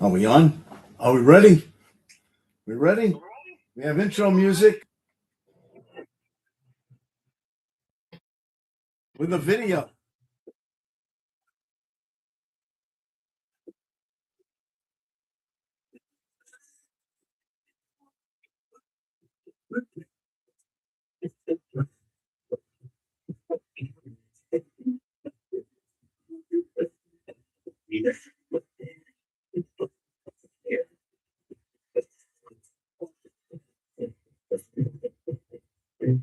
Are we on? Are we ready? We ready? We have intro music with a video.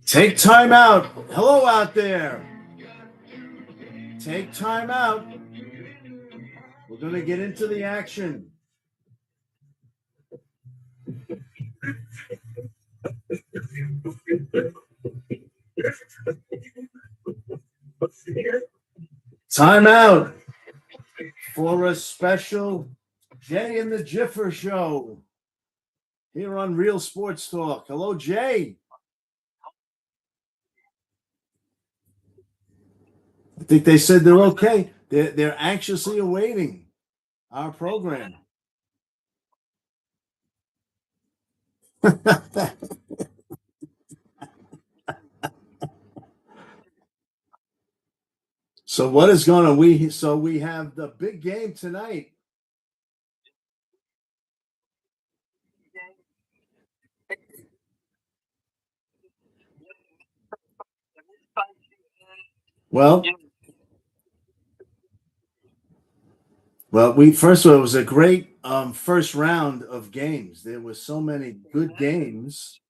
Take time out. Hello out there. Take time out. We're going to get into the action. Time out for a special Jay and the Giffer show here on Real Sports Talk. Hello, Jay. I think they said they're okay. They're anxiously awaiting our program. So what is going on? We have the big game tonight. Well, first of all, it was a great first round of games. There were so many good games.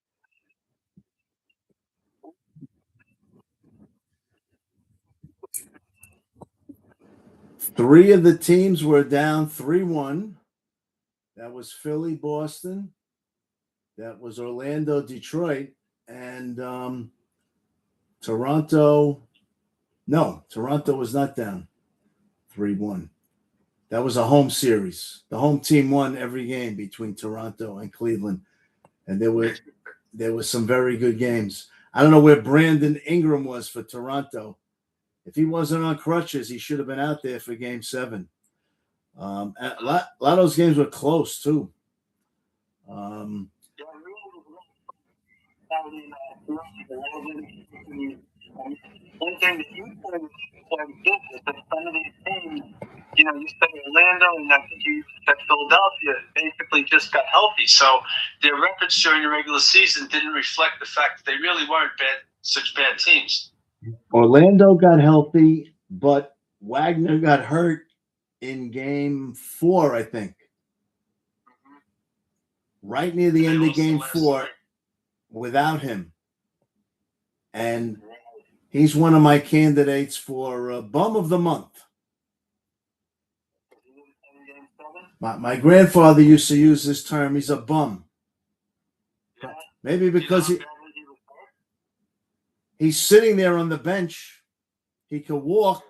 Three of the teams were down 3-1. That was Philly, Boston. That was Orlando, Detroit, and Toronto. No, Toronto was not down 3-1. That was a home series. The home team won every game between Toronto and Cleveland, and there were some very good games. I don't know where Brandon Ingram was for Toronto. If he wasn't on crutches, he should have been out there for Game 7. A lot of those games were close too. One thing that you said was good is that some of these teams, you said Orlando and I think you said Philadelphia basically just got healthy. So their records during the regular season didn't reflect the fact that they really weren't such bad teams. Orlando got healthy, but Wagner got hurt in Game 4, I think. Right near the end of Game 4 without him. And he's one of my candidates for Bum of the Month. My grandfather used to use this term. He's a bum. Maybe because he's sitting there on the bench. He can walk.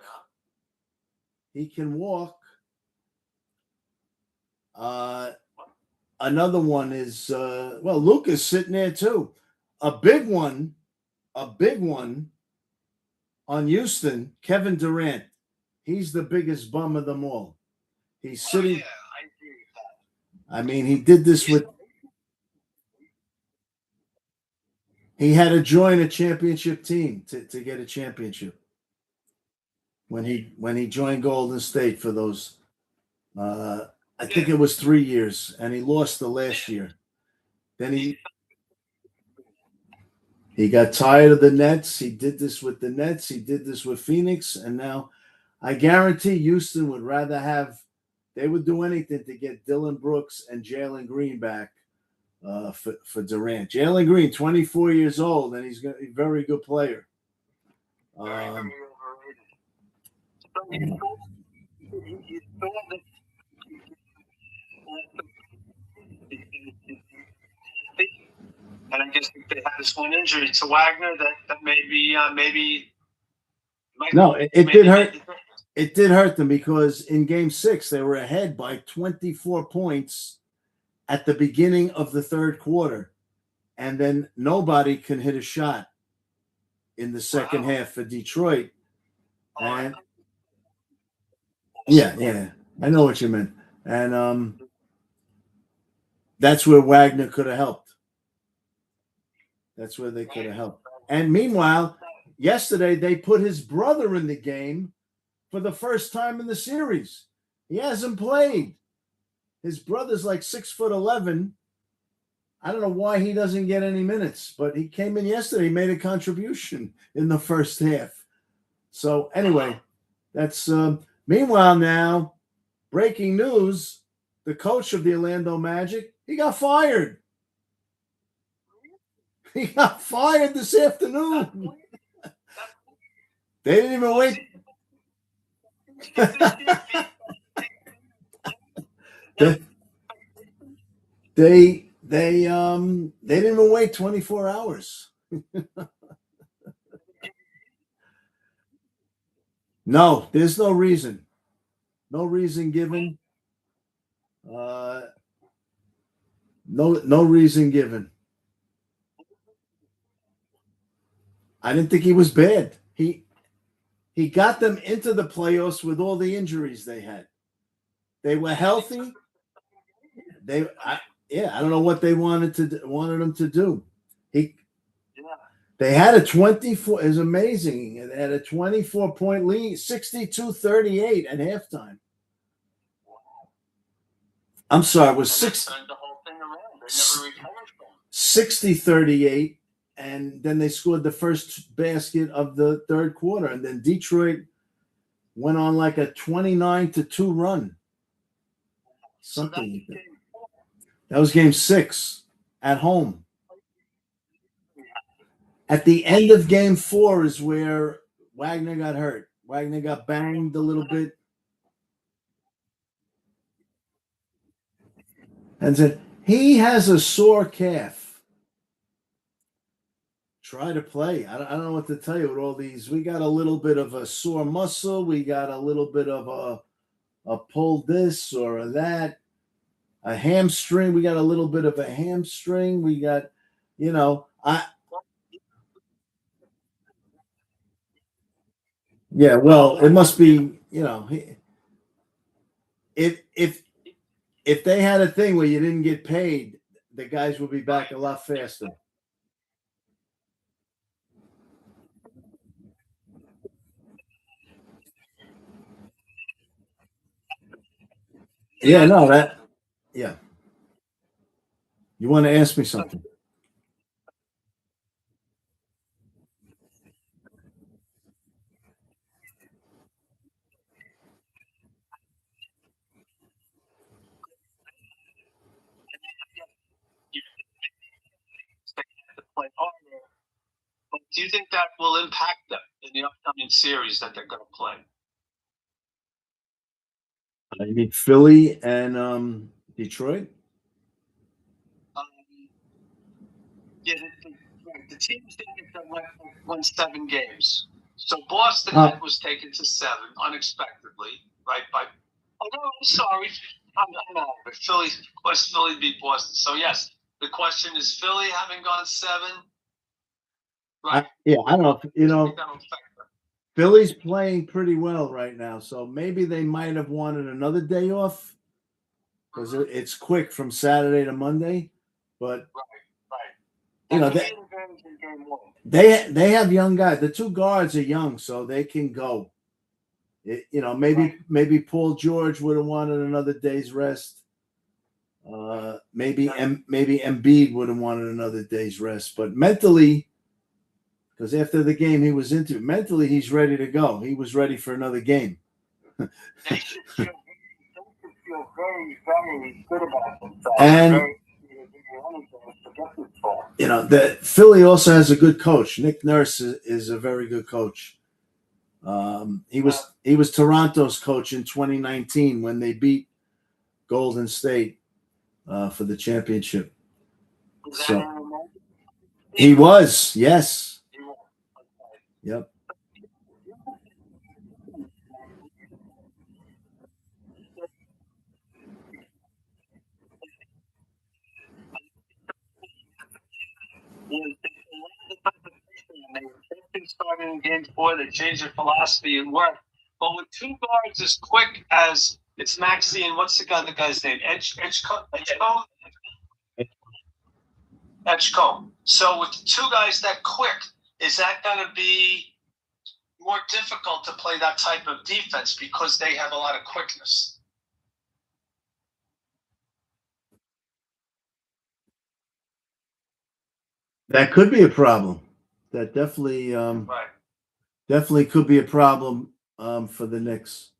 Another one is, Luke is sitting there too. A big one on Houston, Kevin Durant. He's the biggest bum of them all. He's sitting. Yeah, I agree with that. I mean, he did this with. He had to join a championship team to get a championship. When he joined Golden State for those, I think it was 3 years, and he lost the last year. Then he got tired of the Nets. He did this with the Nets. He did this with Phoenix. And now I guarantee Houston would rather they would do anything to get Dylan Brooks and Jalen Green back for Durant. Jalen Green, 24 years old, and he's going to be a very good player. And I guess if they had this one injury to Wagner, that maybe. No, it did hurt. It did hurt them because in Game 6 they were ahead by 24 points at the beginning of the third quarter, and then nobody can hit a shot. in the second half for Detroit. And Oh, yeah, I know what you meant. And that's where Wagner could have helped. That's where they could have helped. And meanwhile, yesterday they put his brother in the game for the first time in the series. He hasn't played. His brother's like 6'11". I don't know why he doesn't get any minutes, but he came in yesterday. He made a contribution in the first half. So anyway, that's meanwhile now, breaking news: the coach of the Orlando Magic, he got fired. He got fired this afternoon. They didn't even wait. They didn't even wait 24 hours. No, there's no reason. No reason given. No reason given. I didn't think he was bad. He got them into the playoffs with all the injuries they had. They were healthy. I don't know what they wanted him to do. They had a 24. It's amazing. They had a 24-point lead, 62-38 at halftime. I'm sorry, it was 60-38, and then they scored the first basket of the third quarter, and then Detroit went on like a 29-2 run. Something. That was game 6 at home. At the end of game 4 is where Wagner got hurt. Wagner got banged a little bit. And said, he has a sore calf. Try to play. I don't know what to tell you with all these. We got a little bit of a sore muscle. We got a little bit of a pull this or that. A hamstring. We got a little bit of a hamstring. We got, yeah, well, it must be, if they had a thing where you didn't get paid, the guys would be back a lot faster. Yeah, no, yeah. You want to ask me something? But do you think that will impact them in the upcoming series that they're going to play? I mean Philly and Detroit. Yeah, the teams that won 7 games. So Boston was taken to 7 unexpectedly, right? Oh no, I'm sorry, I'm out. But Philly beat Boston. So yes, the question is Philly having gone 7. Right. I don't know. Philly's playing pretty well right now, so maybe they might have wanted another day off because it's quick from Saturday to Monday. But they have young guys. The 2 guards are young, so they can go. Maybe Paul George would have wanted another day's rest. Maybe Embiid would have wanted another day's rest, but mentally. Because after the game he was into, mentally he's ready to go. He was ready for another game. They should feel very, very good about themselves. And the Philly also has a good coach. Nick Nurse is a very good coach. He was Toronto's coach in 2019 when they beat Golden State for the championship. So he was, yes. Yep. started in game 4. They changed their philosophy and worked. But with two guards as quick as it's Maxey and what's the guy's name? Edgecombe. So with two guys that quick, is that going to be more difficult to play that type of defense because they have a lot of quickness? That could be a problem. That definitely, Right. definitely could be a problem for the Knicks.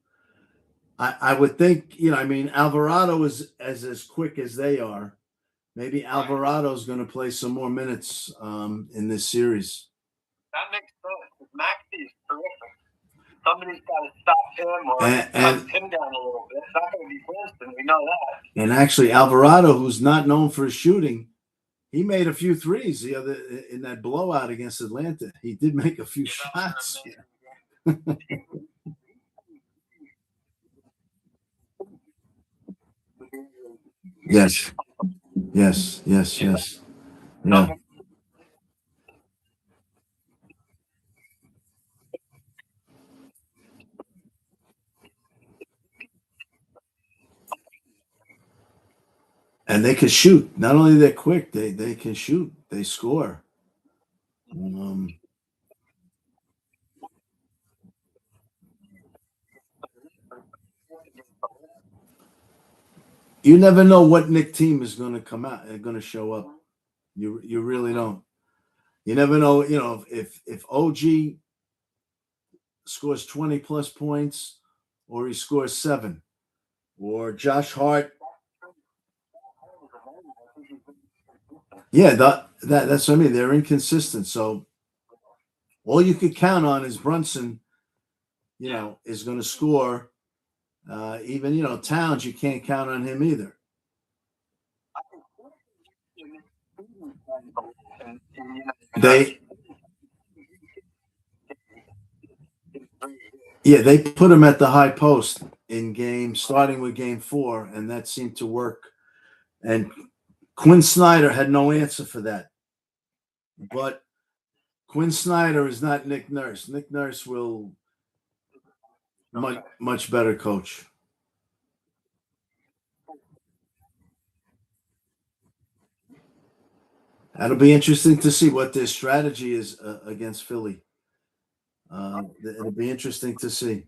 I would think, I mean, Alvarado is as quick as they are. Maybe Alvarado's going to play some more minutes in this series. That makes sense. Maxey is terrific. Somebody's got to stop him or cut him down a little bit. It's not going to be Winston. We know that. And actually, Alvarado, who's not known for his shooting, he made a few threes the other in that blowout against Atlanta. He did make a few shots. Yeah. Yes. Yeah. And they can shoot. Not only they're quick, they can shoot. They score. You never know what Knick team is going to come out and going to show up. You really don't. You never know. If OG scores 20 plus points, or he scores 7, or Josh Hart. Yeah, that's what I mean. They're inconsistent. So all you could count on is Brunson. Is going to score. Even Towns, you can't count on him either. They put him at the high post starting with game 4, and that seemed to work. And Quinn Snyder had no answer for that. But Quinn Snyder is not Nick Nurse. Nick Nurse will much better coach. That'll be interesting to see what their strategy is against Philly. It'll be interesting to see.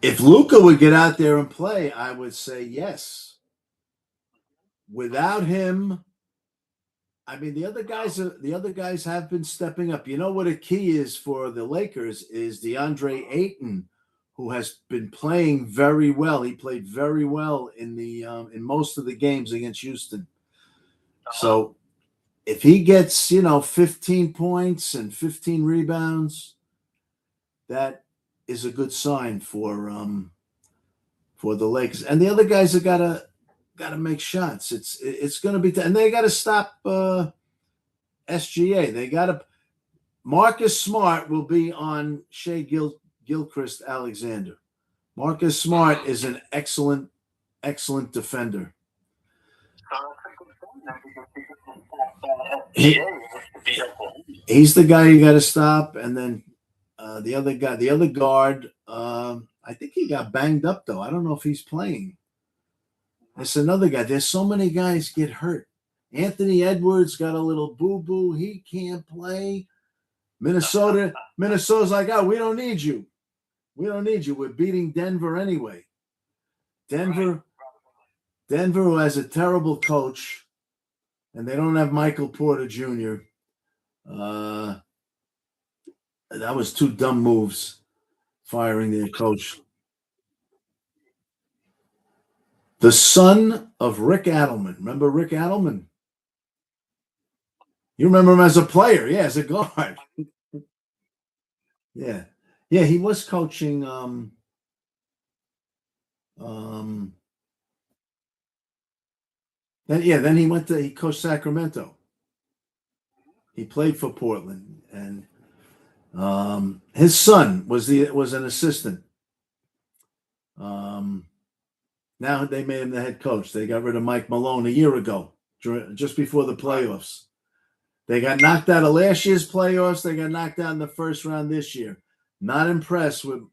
If Luka would get out there and play, I would say yes. Without him, I mean, the other guys have been stepping up. You know what a key is for the Lakers is DeAndre Ayton, who has been playing very well. He played very well in most of the games against Houston. So if he gets 15 points and 15 rebounds, that is a good sign for the Lakers. And the other guys have got to make shots. It's going to be, and they got to stop SGA. They got to. Marcus Smart will be on Shea Gilchrist Alexander. Marcus Smart is an excellent defender. He's the guy you got to stop, and then the other guard. I think he got banged up though. I don't know if he's playing. It's another guy. There's so many guys get hurt. Anthony Edwards got a little boo-boo. He can't play. Minnesota's like, oh, we don't need you. We're beating Denver anyway. Denver, who has a terrible coach, and they don't have Michael Porter Jr. That was 2 dumb moves, firing their coach. The son of Rick Adelman. Remember Rick Adelman? You remember him as a player, as a guard. Yeah, he was coaching. Then he coached Sacramento. He played for Portland, and his son was an assistant. Now they made him the head coach. They got rid of Mike Malone a year ago, just before the playoffs. They got knocked out of last year's playoffs. They got knocked out in the first round this year. Not impressed with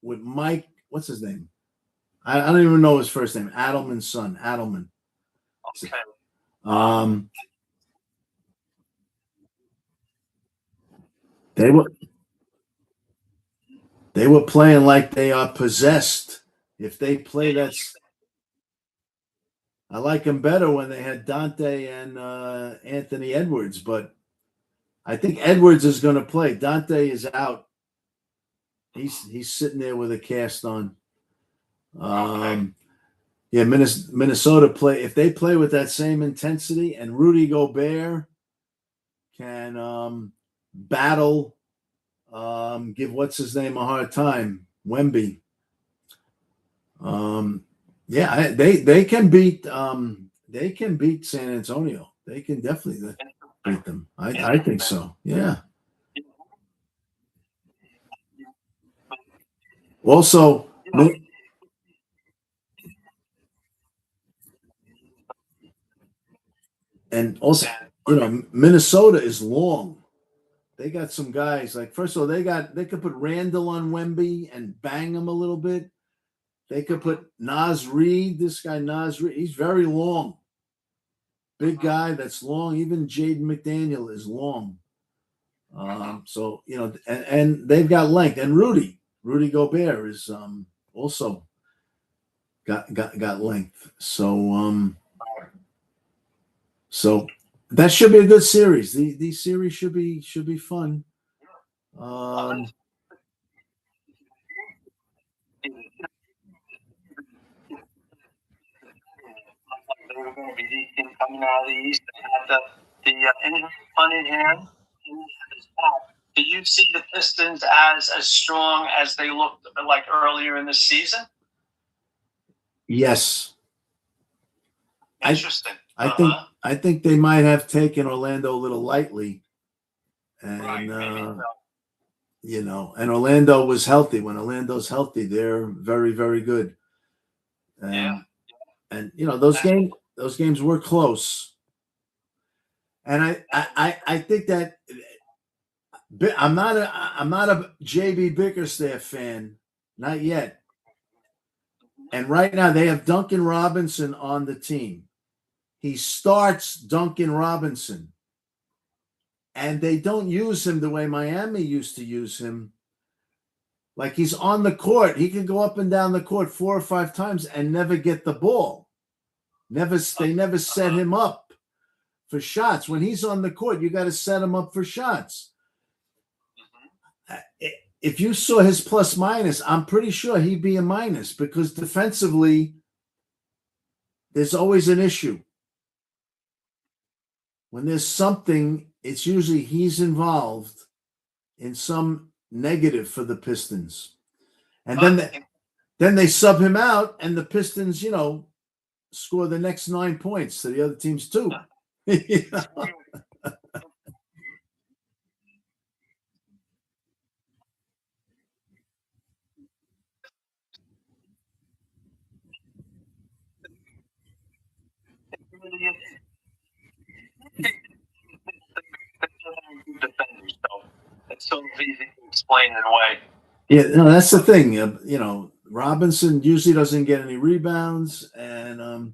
Mike. What's his name? I don't even know his first name. Adelman's son. Adelman. Okay. They were playing like they are possessed. If they play I like them better when they had Dante and Anthony Edwards, but I think Edwards is going to play. Dante is out. He's sitting there with a cast on. Yeah, Minnesota play. If they play with that same intensity, and Rudy Gobert can battle, give what's his name a hard time, Wemby. Yeah, they can beat San Antonio. They can definitely beat them. I think so. Yeah. Also, Minnesota is long. They got some guys like, first of all, they could put Randall on Wemby and bang him a little bit. They could put Naz Reid, this guy Naz Reid. He's very long. Big guy that's long. Even Jaden McDaniel is long. So and they've got length. And Rudy Gobert is also got length. So that should be a good series. These series should be fun. They were going to be these teams coming out of the East and had the injury fun in hand. Do you see the Pistons as strong as they looked like earlier in the season? Yes. Interesting. I think they might have taken Orlando a little lightly, and and Orlando was healthy. When Orlando's healthy, they're very, very good. And those games were close. And I think that I'm not a JB Bickerstaff fan, not yet. And right now they have Duncan Robinson on the team. He starts Duncan Robinson. And they don't use him the way Miami used to use him. Like, he's on the court. He can go up and down the court 4 or 5 times and never get the ball. They never set him up for shots. When he's on the court, you got to set him up for shots. If you saw his plus minus, I'm pretty sure he'd be a minus, because defensively, there's always an issue. When there's something, it's usually he's involved in some negative for the Pistons. And then they sub him out, and the Pistons, score the next 9 points to the other team's 2. It's so easy to explain in a way. Yeah, no, that's the thing. Robinson usually doesn't get any rebounds, and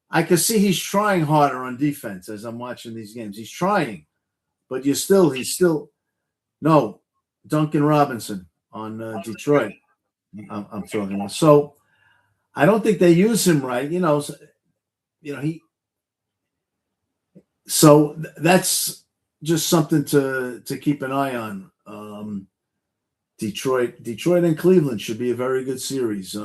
I can see he's trying harder on defense as I'm watching these games. He's trying, but he's still no Duncan Robinson on Detroit. I'm talking about. So I don't think they use him right. So that's just something to keep an eye on. Detroit and Cleveland should be a very good series.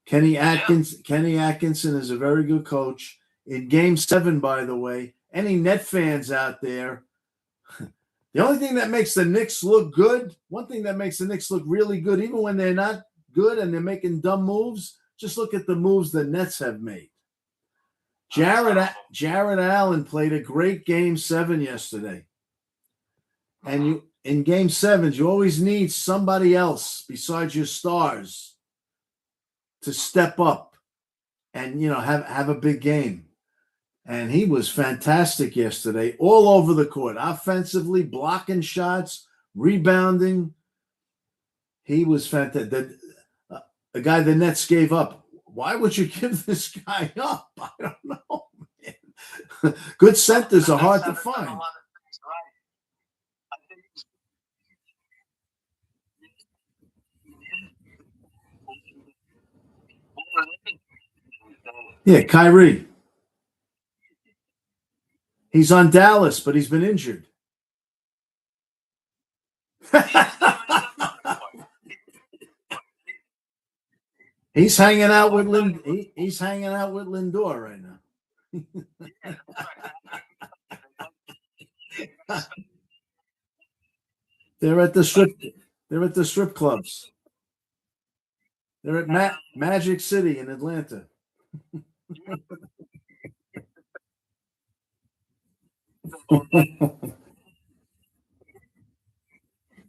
Kenny Atkinson is a very good coach. In Game 7, by the way, any Net fans out there, the only thing that makes the Knicks look good, one thing that makes the Knicks look really good, even when they're not good and they're making dumb moves, just look at the moves the Nets have made. Jared Allen played a great Game 7 yesterday. And in Game 7s, you always need somebody else besides your stars to step up. and have a big game. And he was fantastic yesterday, all over the court, offensively, blocking shots, rebounding. He was fantastic. The guy the Nets gave up. Why would you give this guy up? I don't know, man. Good centers are hard to find. Yeah, Kyrie. He's on Dallas, but he's been injured. He's hanging out with he's hanging out with Lindor right now. They're at the strip clubs. They're at Magic City in Atlanta.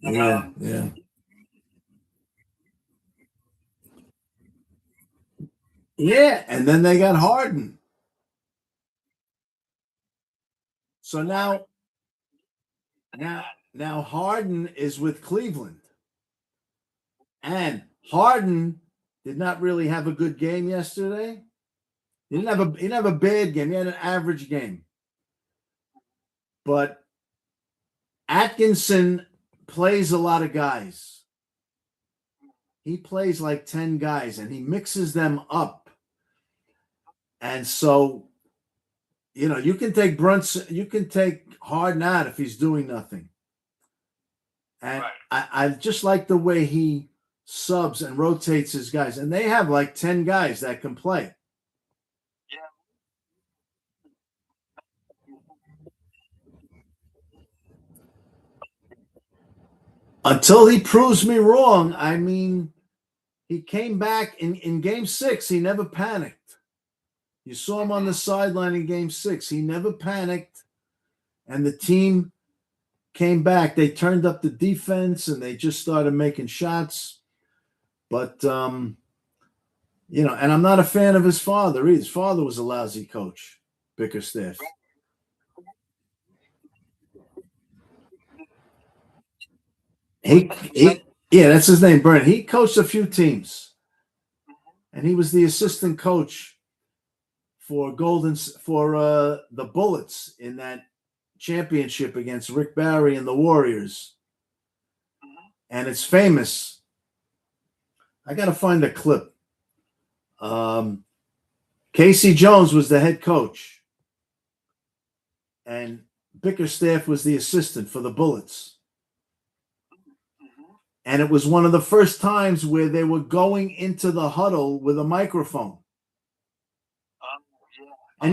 Yeah. Yeah, and then they got Harden. So now Harden is with Cleveland. And Harden did not really have a good game yesterday. He didn't have a bad game. He had an average game. But Atkinson plays a lot of guys. He plays like 10 guys and he mixes them up. And so, you can take Brunson, you can take Harden out if he's doing nothing. And right. I just like the way he subs and rotates his guys. And they have like 10 guys that can play. Until he proves me wrong, I mean, he came back in game 6. He never panicked. You saw him on the sideline in game 6. He never panicked. And the team came back. They turned up the defense and they just started making shots. But, and I'm not a fan of his father either. His father was a lousy coach, Bickerstaff. Yeah, that's his name, Brent. He coached a few teams, and he was the assistant coach for the Bullets in that championship against Rick Barry and the Warriors. And it's famous. I got to find a clip. Casey Jones was the head coach, and Bickerstaff was the assistant for the Bullets. And it was one of the first times where they were going into the huddle with a microphone. And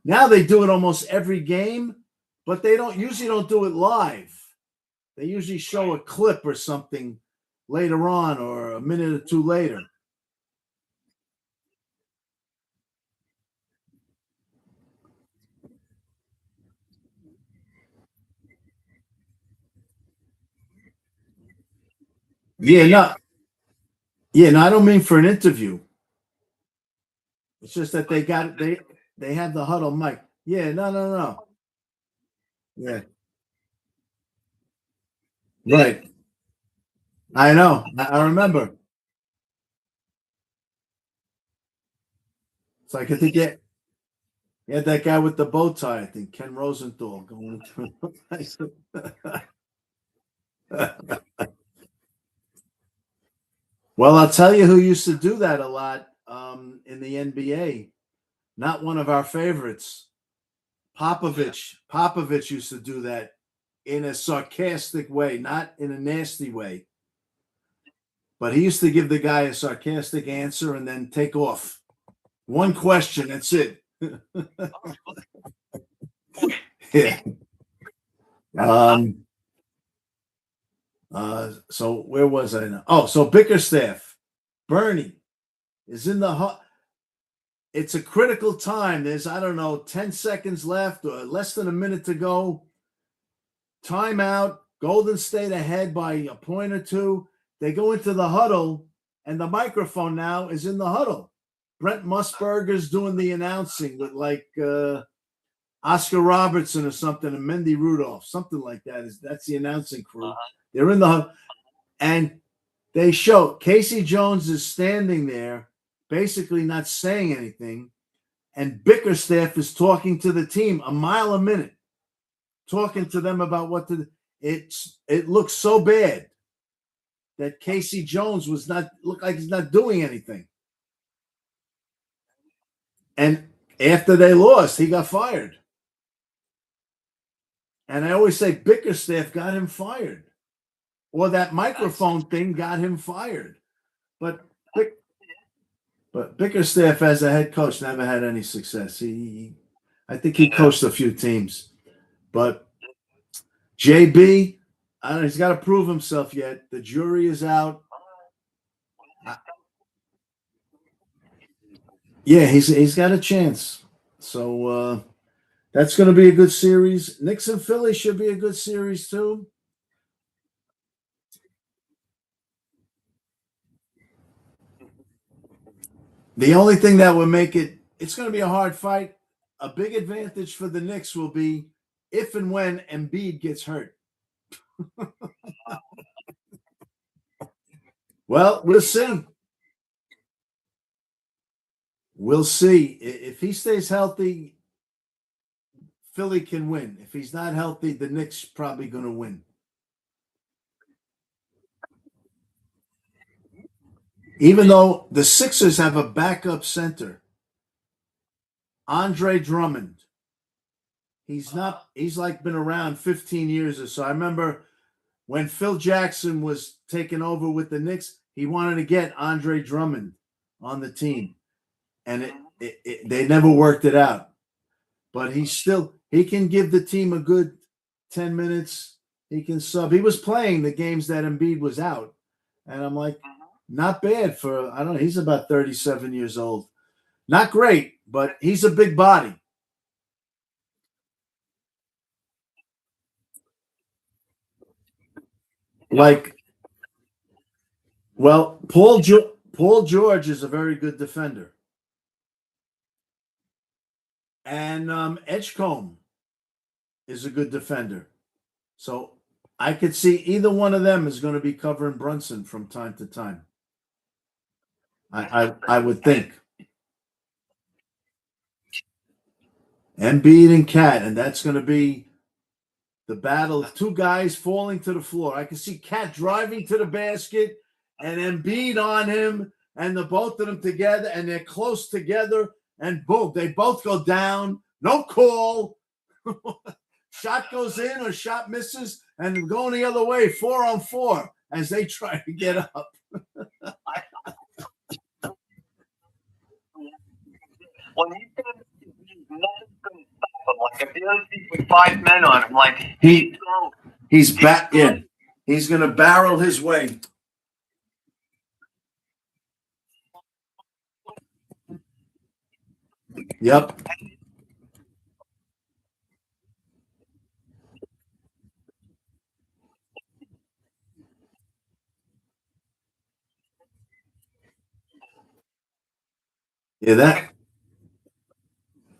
now they do it almost every game, but they usually don't do it live. They usually show a clip or something later on or a minute or two later. I don't mean for an interview. It's just that they have the huddle mic. Yeah, no. Yeah. Right. I know. I remember. It's like I think you had that guy with the bow tie, I think, Ken Rosenthal going into Well, I'll tell you who used to do that a lot in the NBA. Not one of our favorites. Popovich. Popovich used to do that in a sarcastic way, not in a nasty way. But he used to give the guy a sarcastic answer and then take off. One question, that's it. Yeah. So where was I now? Oh, so Bickerstaff, Bernie is in the it's a critical time. There's, 10 seconds left or less than a minute to go. Timeout. Golden State ahead by a point or two. They go into the huddle, and the microphone now is in the huddle. Brent Musburger's doing the announcing with like Oscar Robertson or something, and Mendy Rudolph, something like that. That's the announcing crew. They're in the hub, and they show Casey Jones is standing there, basically not saying anything, and Bickerstaff is talking to the team a mile a minute, talking to them about what to. It looks so bad that Casey Jones looked like he's not doing anything. And after they lost, he got fired. And I always say Bickerstaff got him fired, or that microphone thing got him fired. But Bickerstaff as a head coach never had any success. I think he coached a few teams, but JB, I don't know, he's got to prove himself yet. The jury is out. Yeah, he's got a chance. So that's going to be a good series. Knicks and Philly should be a good series too. The only thing that would make it's going to be a hard fight. A big advantage for the Knicks will be if and when Embiid gets hurt. Well, we'll see. We'll see. If he stays healthy, Philly can win. If he's not healthy, the Knicks probably going to win. Even though the Sixers have a backup center, Andre Drummond. He's like been around 15 years or so. I remember when Phil Jackson was taking over with the Knicks, he wanted to get Andre Drummond on the team. And they never worked it out. But he can give the team a good 10 minutes. He can sub. He was playing the games that Embiid was out. And I'm like, not bad for, I don't know, he's about 37 years old. Not great, but he's a big body. Like, well, Paul George is a very good defender. And Edgecombe is a good defender. So I could see either one of them is going to be covering Brunson from time to time. I would think. Embiid and Cat, and that's going to be the battle of two guys falling to the floor. I can see Cat driving to the basket and Embiid on him, and the both of them together, and they're close together, and boom, they both go down. No call. Shot goes in or shot misses, and going the other way, 4-on-4 as they try to get up. When he said nothing's going to stop him, like if the other team with 5 men on him, like he's back. Yeah, he's going to barrel his way. Yep. Yeah,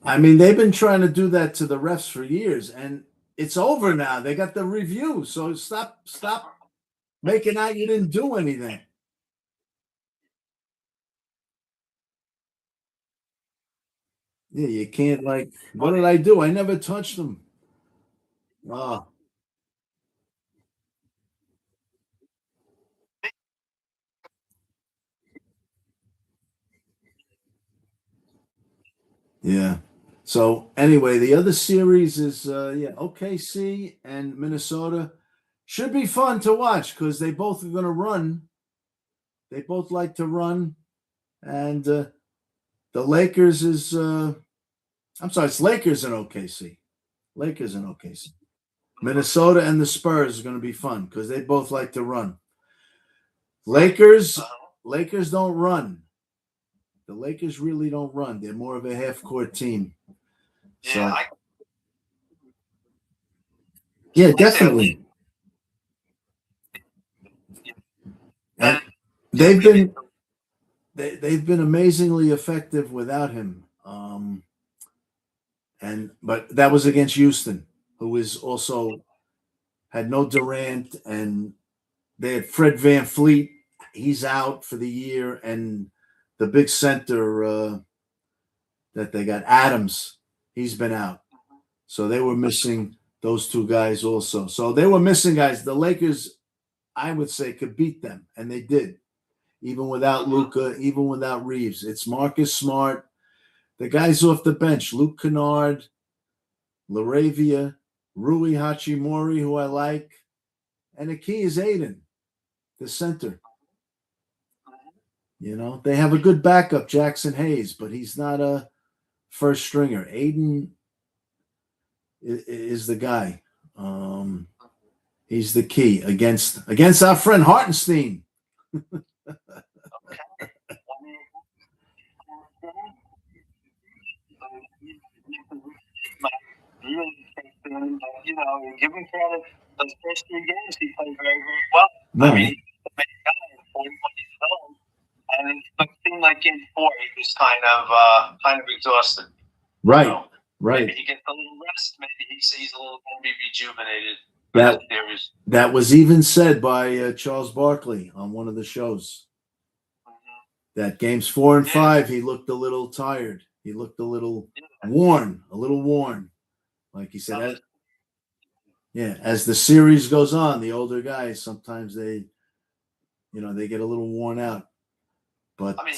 I mean, they've been trying to do that to the refs for years, and it's over now. They got the review, so stop making out you didn't do anything. Yeah, you can't what did I do? I never touched them. Oh. Yeah. So anyway, the other series is OKC and Minnesota. Should be fun to watch because they both are going to run. They both like to run, and the Lakers is. I'm sorry, it's Lakers and OKC. Lakers and OKC. Minnesota and the Spurs are going to be fun because they both like to run. Lakers don't run. The Lakers really don't run. They're more of a half-court team. So, yeah, definitely. And they've been they've been amazingly effective without him. But that was against Houston, who is also had no Durant, and they had Fred Van Fleet. He's out for the year, and the big center that they got, Adams, he's been out. So they were missing those two guys also. So they were missing guys. The Lakers, I would say, could beat them, and they did, even without Luka, even without Reeves. It's Marcus Smart, the guys off the bench, Luke Kennard, Laravia, Rui Hachimura, who I like, and the key is Aiden, the center. You know, they have a good backup, Jackson Hayes, but he's not a first stringer. Aiden is the guy. He's the key against our friend Hartenstein. You know, give him credit. Those first 3 games, he played very, very well. No. I mean, he's a big guy, 41 years old, and it seemed like game 4 he was kind of exhausted. Right, so right. Maybe he gets a little rest. Maybe he's a little maybe rejuvenated. That was even said by Charles Barkley on one of the shows. That games 4 and 5, he looked a little tired. He looked a little worn. Like he said, as the series goes on, the older guys sometimes they get a little worn out. But I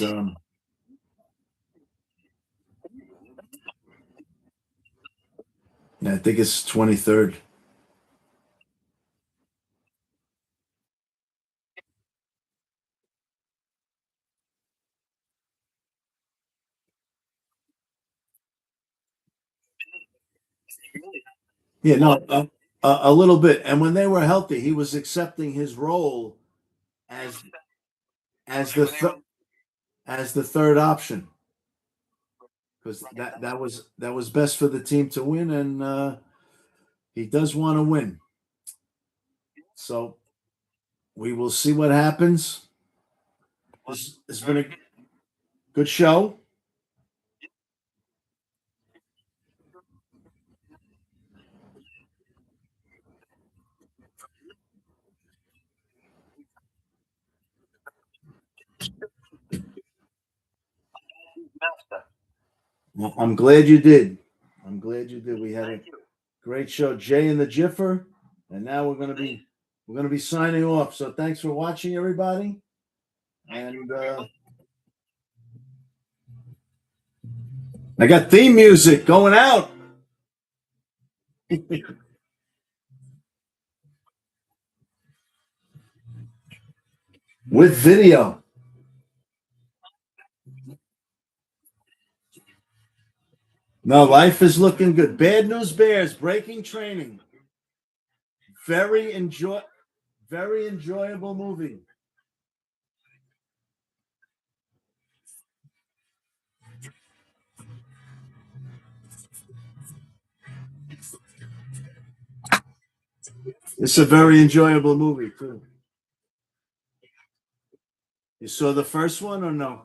think it's 23rd. Yeah, no, a little bit. And when they were healthy, he was accepting his role as the third option, because that was best for the team to win, and he does want to win. So we will see what happens. It's been a good show. Well, I'm glad you did. We had a great show, Jay and the Giffer, and now we're gonna be signing off. So thanks for watching, everybody. And I got theme music going out. With video. No, life is looking good. Bad News Bears, breaking training. Very enjoyable movie. It's a very enjoyable movie too. You saw the first one or no?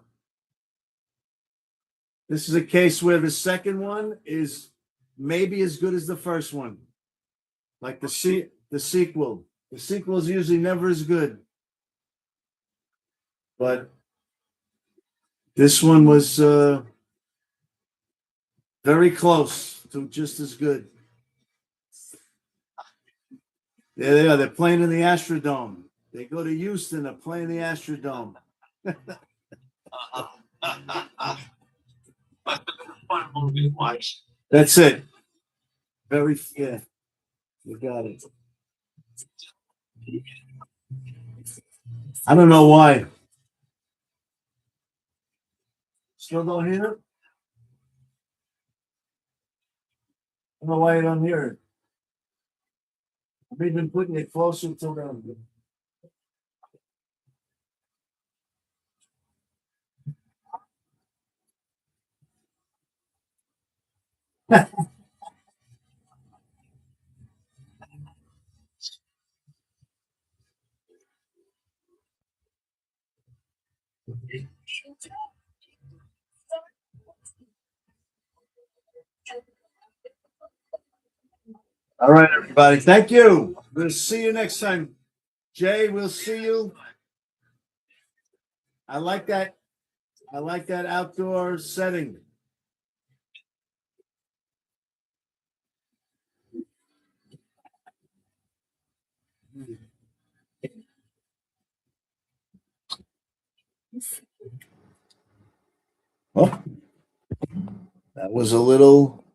This is a case where the second one is maybe as good as the first one. Like the sequel. The sequel is usually never as good. But this one was very close to just as good. There they are. They're playing in the Astrodome. They go to Houston. They're playing the Astrodome. That's it. You got it. I don't know why. Still don't hear it? I don't know why you don't hear it. I've been putting it closer to them. All right, everybody. Thank you. We'll see you next time. Jay, we'll see you. I like that. I like that outdoor setting. Well, that was a little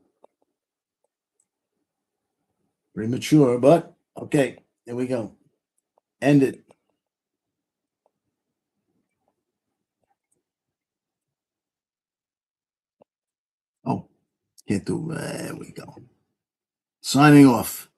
premature, but okay. There we go. End it. Oh, can't do. There we go. Signing off.